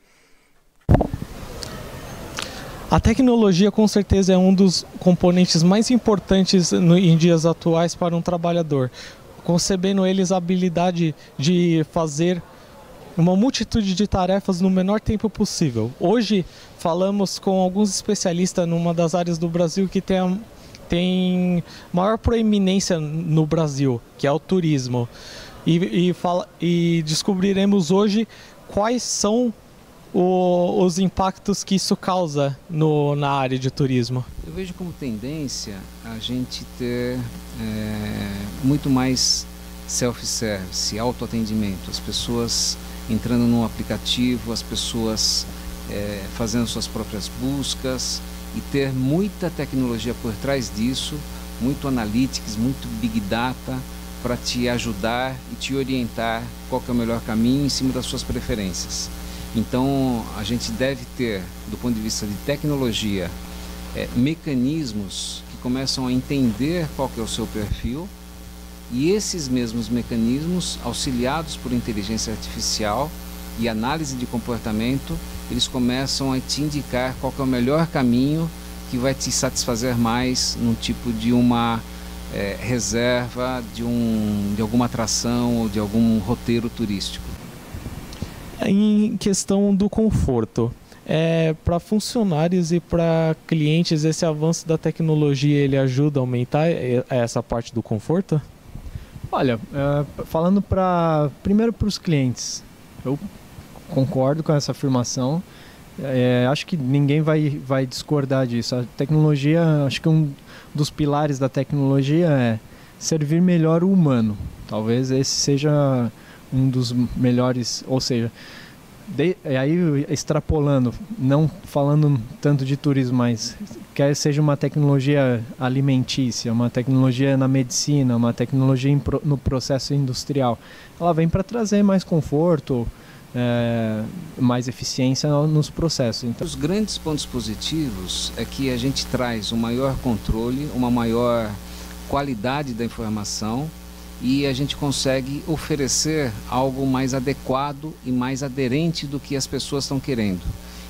A tecnologia, com certeza, é um dos componentes mais importantes em dias atuais para um trabalhador, concebendo eles a habilidade de fazer uma multitude de tarefas no menor tempo possível. Hoje, falamos com alguns especialistas numa das áreas do Brasil que tem maior proeminência no Brasil, que é o turismo. E descobriremos hoje quais são os impactos que isso causa na área de turismo. Eu vejo como tendência a gente ter muito mais self-service, autoatendimento, as pessoas entrando no aplicativo, as pessoas fazendo suas próprias buscas e ter muita tecnologia por trás disso, muito analytics, muito big data para te ajudar e te orientar qual que é o melhor caminho em cima das suas preferências. Então, a gente deve ter, do ponto de vista de tecnologia, mecanismos que começam a entender qual que é o seu perfil e esses mesmos mecanismos, auxiliados por inteligência artificial e análise de comportamento, eles começam a te indicar qual que é o melhor caminho que vai te satisfazer mais num tipo de uma reserva, de alguma atração ou de algum roteiro turístico. Em questão do conforto, para funcionários e para clientes, esse avanço da tecnologia ele ajuda a aumentar essa parte do conforto? Olha, falando primeiro para os clientes, eu concordo com essa afirmação. Acho que ninguém vai discordar disso. A tecnologia, acho que um dos pilares da tecnologia é servir melhor o humano. Talvez esse seja um dos melhores, ou seja, aí extrapolando, não falando tanto de turismo, mas quer seja uma tecnologia alimentícia, uma tecnologia na medicina, uma tecnologia no processo industrial, ela vem para trazer mais conforto, mais eficiência nos processos. Então, os grandes pontos positivos é que a gente traz um maior controle, uma maior qualidade da informação e a gente consegue oferecer algo mais adequado e mais aderente do que as pessoas estão querendo.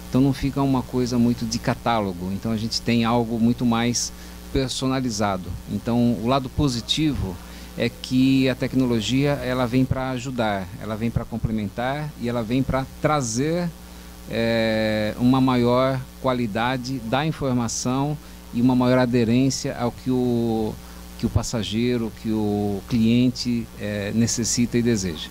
Então não fica uma coisa muito de catálogo, então a gente tem algo muito mais personalizado. Então o lado positivo é que a tecnologia ela vem para ajudar, ela vem para complementar e ela vem para trazer uma maior qualidade da informação e uma maior aderência ao que o passageiro, que o cliente necessita e deseja.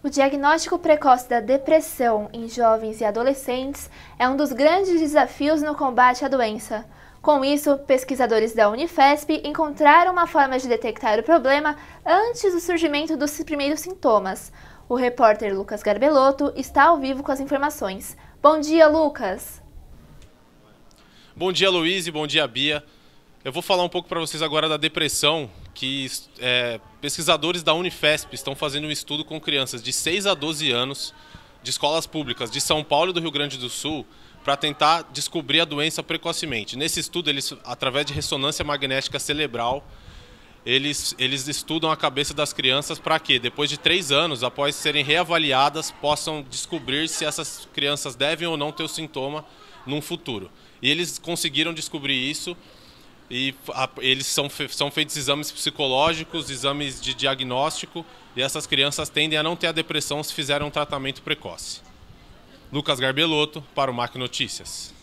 O diagnóstico precoce da depressão em jovens e adolescentes é um dos grandes desafios no combate à doença. Com isso, pesquisadores da Unifesp encontraram uma forma de detectar o problema antes do surgimento dos primeiros sintomas. O repórter Lucas Garbelotto está ao vivo com as informações. Bom dia, Lucas! Bom dia, Luiz, e bom dia, Bia. Eu vou falar um pouco para vocês agora da depressão, que pesquisadores da Unifesp estão fazendo um estudo com crianças de 6 a 12 anos de escolas públicas de São Paulo e do Rio Grande do Sul para tentar descobrir a doença precocemente. Nesse estudo, eles, através de ressonância magnética cerebral, eles estudam a cabeça das crianças para que, depois de 3 anos, após serem reavaliadas, possam descobrir se essas crianças devem ou não ter o sintoma num futuro. E eles conseguiram descobrir isso. E eles são feitos exames psicológicos, exames de diagnóstico, e essas crianças tendem a não ter a depressão se fizerem um tratamento precoce. Lucas Garbelotto, para o MAC Notícias.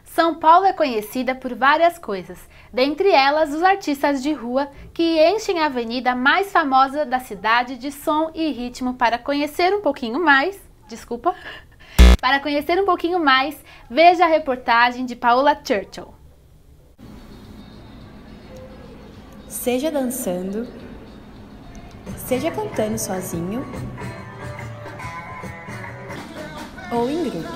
São Paulo é conhecida por várias coisas, dentre elas os artistas de rua que enchem a avenida mais famosa da cidade de som e ritmo. Para conhecer um pouquinho mais, veja a reportagem de Paula Churchill. Seja dançando, seja cantando sozinho ou em grupo,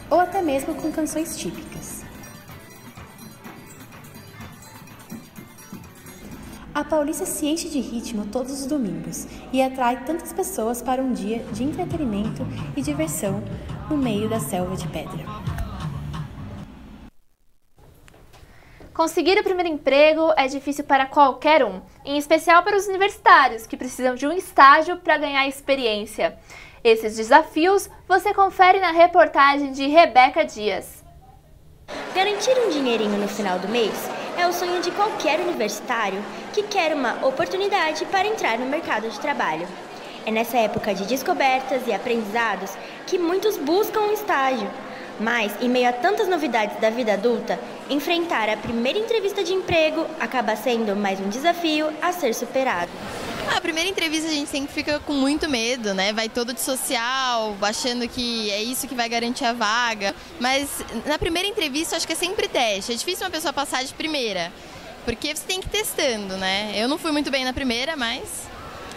ou até mesmo com canções típicas. A Paulista se enche de ritmo todos os domingos e atrai tantas pessoas para um dia de entretenimento e diversão no meio da selva de pedra. Conseguir o primeiro emprego é difícil para qualquer um, em especial para os universitários, que precisam de um estágio para ganhar experiência. Esses desafios você confere na reportagem de Rebeca Dias. Garantir um dinheirinho no final do mês é o sonho de qualquer universitário que quer uma oportunidade para entrar no mercado de trabalho. É nessa época de descobertas e aprendizados que muitos buscam um estágio. Mas, em meio a tantas novidades da vida adulta, enfrentar a primeira entrevista de emprego acaba sendo mais um desafio a ser superado. A primeira entrevista a gente sempre fica com muito medo, né? Vai todo de social, achando que é isso que vai garantir a vaga. Mas na primeira entrevista acho que é sempre teste. É difícil uma pessoa passar de primeira, porque você tem que ir testando, né? Eu não fui muito bem na primeira, mas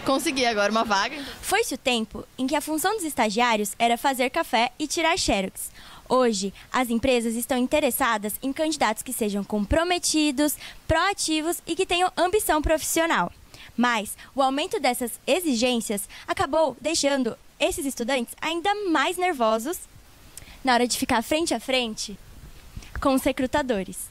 consegui agora uma vaga. Foi-se o tempo em que a função dos estagiários era fazer café e tirar xerox. Hoje, as empresas estão interessadas em candidatos que sejam comprometidos, proativos e que tenham ambição profissional. Mas o aumento dessas exigências acabou deixando esses estudantes ainda mais nervosos na hora de ficar frente a frente com os recrutadores.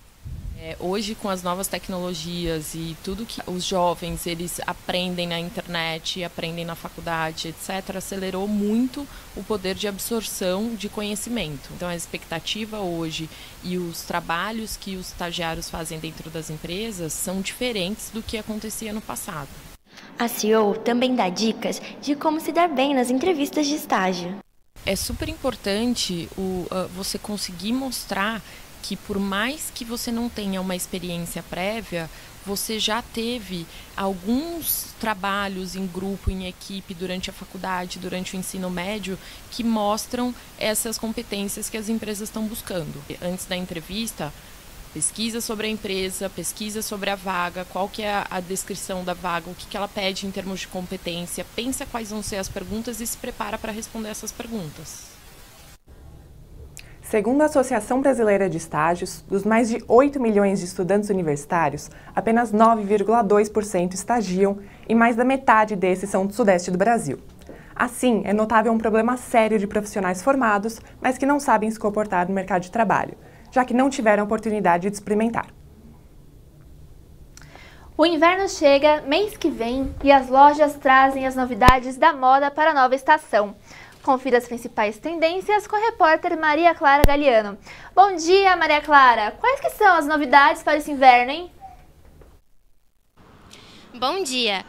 Hoje, com as novas tecnologias e tudo que os jovens eles aprendem na internet, aprendem na faculdade, etc., acelerou muito o poder de absorção de conhecimento. Então, a expectativa hoje e os trabalhos que os estagiários fazem dentro das empresas são diferentes do que acontecia no passado. A CEO também dá dicas de como se dar bem nas entrevistas de estágio. É super importante você conseguir mostrar que por mais que você não tenha uma experiência prévia, você já teve alguns trabalhos em grupo, em equipe, durante a faculdade, durante o ensino médio, que mostram essas competências que as empresas estão buscando. Antes da entrevista, pesquisa sobre a empresa, pesquisa sobre a vaga, qual que é a descrição da vaga, o que ela pede em termos de competência, pensa quais vão ser as perguntas e se prepara para responder essas perguntas. Segundo a Associação Brasileira de Estágios, dos mais de 8 milhões de estudantes universitários, apenas 9,2% estagiam e mais da metade desses são do sudeste do Brasil. Assim, é notável um problema sério de profissionais formados, mas que não sabem se comportar no mercado de trabalho, já que não tiveram oportunidade de experimentar. O inverno chega mês que vem e as lojas trazem as novidades da moda para a nova estação. Confira as principais tendências com a repórter Maria Clara Galiano. Bom dia, Maria Clara! Quais que são as novidades para esse inverno, hein? Bom dia!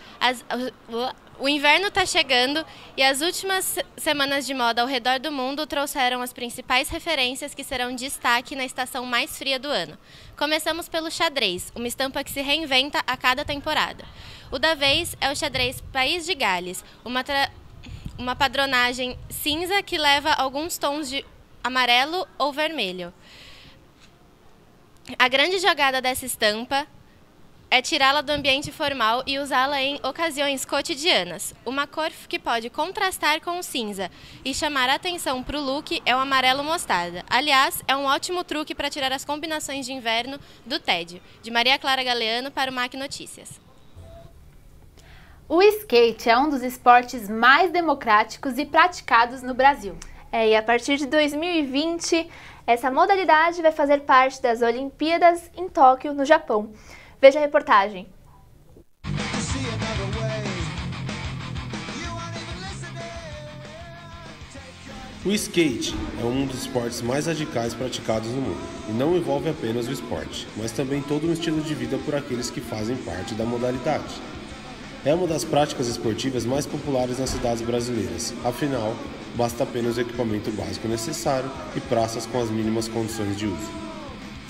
O inverno está chegando e as últimas semanas de moda ao redor do mundo trouxeram as principais referências que serão destaque na estação mais fria do ano. Começamos pelo xadrez, uma estampa que se reinventa a cada temporada. O da vez é o xadrez País de Gales, uma padronagem cinza que leva alguns tons de amarelo ou vermelho. A grande jogada dessa estampa é tirá-la do ambiente formal e usá-la em ocasiões cotidianas. Uma cor que pode contrastar com o cinza e chamar a atenção para o look é o amarelo mostarda. Aliás, é um ótimo truque para tirar as combinações de inverno do tédio. De Maria Clara Galeano para o MAC Notícias. O skate é um dos esportes mais democráticos e praticados no Brasil. E a partir de 2020, essa modalidade vai fazer parte das Olimpíadas em Tóquio, no Japão. Veja a reportagem. O skate é um dos esportes mais radicais praticados no mundo e não envolve apenas o esporte, mas também todo um estilo de vida por aqueles que fazem parte da modalidade. É uma das práticas esportivas mais populares nas cidades brasileiras, afinal, basta apenas o equipamento básico necessário e praças com as mínimas condições de uso.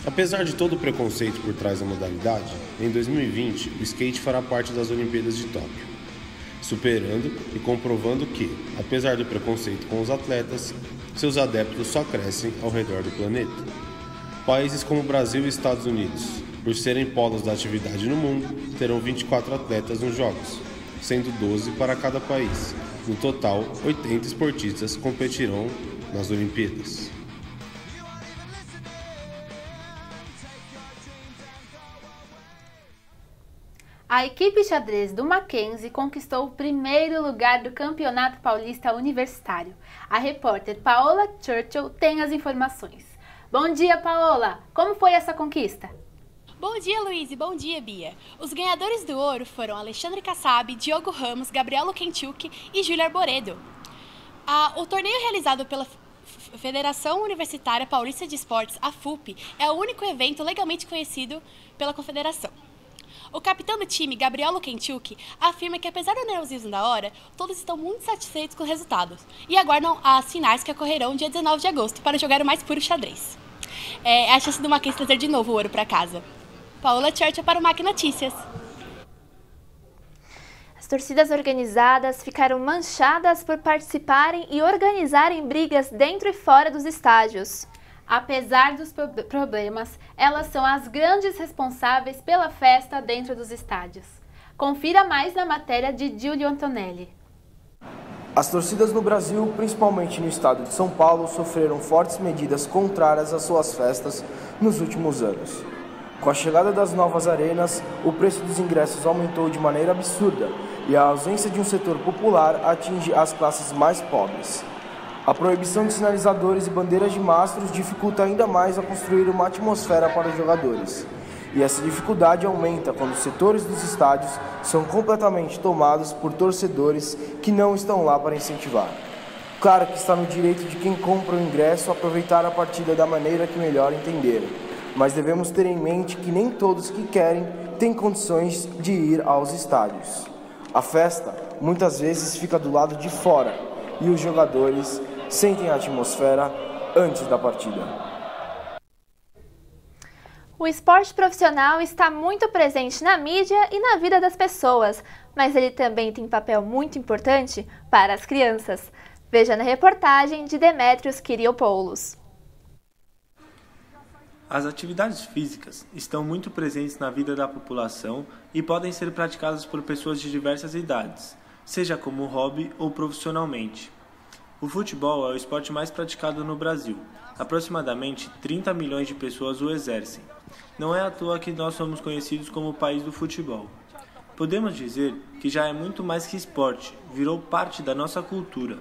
Apesar de todo o preconceito por trás da modalidade, em 2020 o skate fará parte das Olimpíadas de Tóquio, superando e comprovando que, apesar do preconceito com os atletas, seus adeptos só crescem ao redor do planeta. Países como Brasil e Estados Unidos, por serem polos da atividade no mundo, terão 24 atletas nos Jogos, sendo 12 para cada país. No total, 80 esportistas competirão nas Olimpíadas. A equipe xadrez do Mackenzie conquistou o primeiro lugar do Campeonato Paulista Universitário. A repórter Paola Churchill tem as informações. Bom dia, Paola! Como foi essa conquista? Bom dia, Luiz, e bom dia, Bia. Os ganhadores do ouro foram Alexandre Kassab, Diogo Ramos, Gabriel Lukenchuk e Júlia Arboredo. O torneio realizado pela Federação Universitária Paulista de Esportes, a FUP, é o único evento legalmente conhecido pela Confederação. O capitão do time, Gabriel Lukenchuk, afirma que apesar do nervosismo da hora, todos estão muito satisfeitos com os resultados e aguardam as finais que ocorrerão dia 19 de agosto para jogar o mais puro xadrez. É a chance do Mackenzie trazer de novo o ouro para casa. Paola Churchill para o MAC Notícias. As torcidas organizadas ficaram manchadas por participarem e organizarem brigas dentro e fora dos estádios. Apesar dos problemas, elas são as grandes responsáveis pela festa dentro dos estádios. Confira mais na matéria de Giulio Antonelli. As torcidas no Brasil, principalmente no estado de São Paulo, sofreram fortes medidas contrárias às suas festas nos últimos anos. Com a chegada das novas arenas, o preço dos ingressos aumentou de maneira absurda e a ausência de um setor popular atinge as classes mais pobres. A proibição de sinalizadores e bandeiras de mastros dificulta ainda mais a construir uma atmosfera para os jogadores. E essa dificuldade aumenta quando os setores dos estádios são completamente tomados por torcedores que não estão lá para incentivar. Claro que está no direito de quem compra o ingresso aproveitar a partida da maneira que melhor entenderem, mas devemos ter em mente que nem todos que querem têm condições de ir aos estádios. A festa muitas vezes fica do lado de fora e os jogadores sentem a atmosfera antes da partida. O esporte profissional está muito presente na mídia e na vida das pessoas, mas ele também tem papel muito importante para as crianças. Veja na reportagem de Demetrios Kyriopoulos. As atividades físicas estão muito presentes na vida da população e podem ser praticadas por pessoas de diversas idades, seja como hobby ou profissionalmente. O futebol é o esporte mais praticado no Brasil. Aproximadamente 30 milhões de pessoas o exercem. Não é à toa que nós somos conhecidos como o país do futebol. Podemos dizer que já é muito mais que esporte, virou parte da nossa cultura.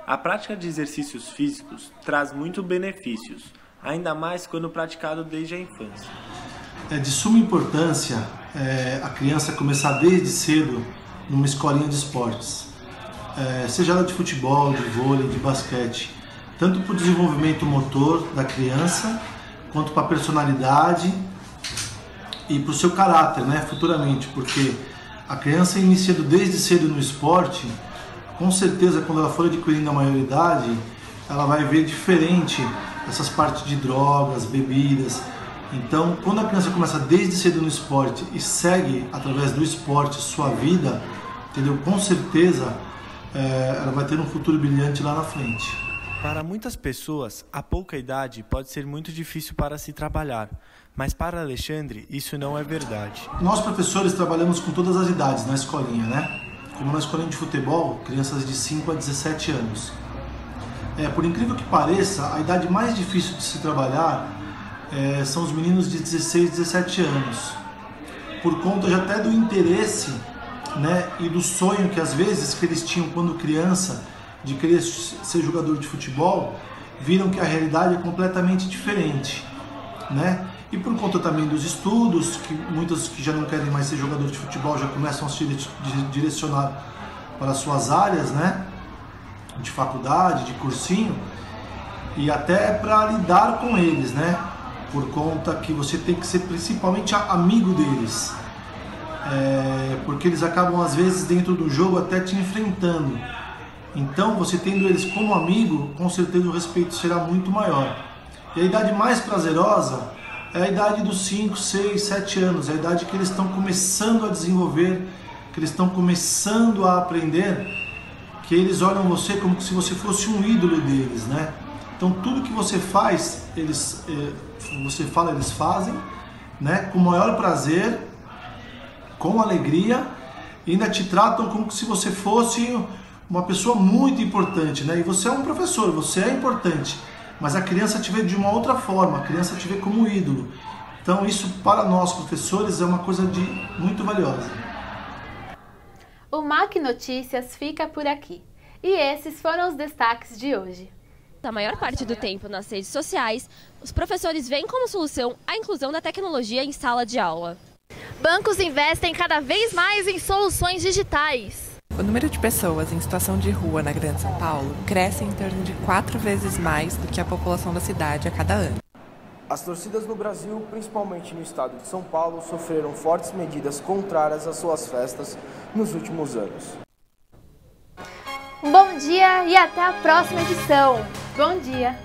A prática de exercícios físicos traz muitos benefícios, ainda mais quando praticado desde a infância. É de suma importância a criança começar desde cedo numa escolinha de esportes. Seja ela de futebol, de vôlei, de basquete, tanto para o desenvolvimento motor da criança, quanto para a personalidade e para o seu caráter, futuramente, porque A criança iniciando desde cedo no esporte, com certeza quando ela for adquirindo a maioridade, ela vai ver diferente essas partes de drogas, bebidas. Então, quando a criança começa desde cedo no esporte e segue através do esporte sua vida, entendeu? Com certeza ela vai ter um futuro brilhante lá na frente. Para muitas pessoas, a pouca idade pode ser muito difícil para se trabalhar, mas para Alexandre isso não é verdade. Nós professores trabalhamos com todas as idades na escolinha, né? Como na escolinha de futebol, crianças de 5 a 17 anos. Por incrível que pareça, a idade mais difícil de se trabalhar são os meninos de 16, 17 anos. Por conta já até do interesse, né, e do sonho que às vezes que eles tinham quando criança, de querer ser jogador de futebol, viram que a realidade é completamente diferente, né? E por conta também dos estudos, que muitos que já não querem mais ser jogador de futebol já começam a se direcionar para suas áreas, né? De faculdade, de cursinho, e até para lidar com eles, né? Por conta que você tem que ser principalmente amigo deles, porque eles acabam às vezes dentro do jogo até te enfrentando. Então você tendo eles como amigo, com certeza o respeito será muito maior. E a idade mais prazerosa é a idade dos 5, 6, 7 anos, é a idade que eles estão começando a desenvolver, que eles estão começando a aprender, que eles olham você como se você fosse um ídolo deles, né? Então tudo que você faz, você fala, eles fazem, né? Com o maior prazer, com alegria, e ainda te tratam como se você fosse uma pessoa muito importante, né? E você é um professor, você é importante, mas a criança te vê de uma outra forma, a criança te vê como ídolo. Então isso para nós professores é uma coisa muito valiosa. O MAC Notícias fica por aqui. E esses foram os destaques de hoje. A maior parte do tempo nas redes sociais, os professores veem como solução a inclusão da tecnologia em sala de aula. Bancos investem cada vez mais em soluções digitais. O número de pessoas em situação de rua na Grande São Paulo cresce em torno de 4 vezes mais do que a população da cidade a cada ano. As torcidas no Brasil, principalmente no estado de São Paulo, sofreram fortes medidas contrárias às suas festas nos últimos anos. Um bom dia e até a próxima edição. Bom dia!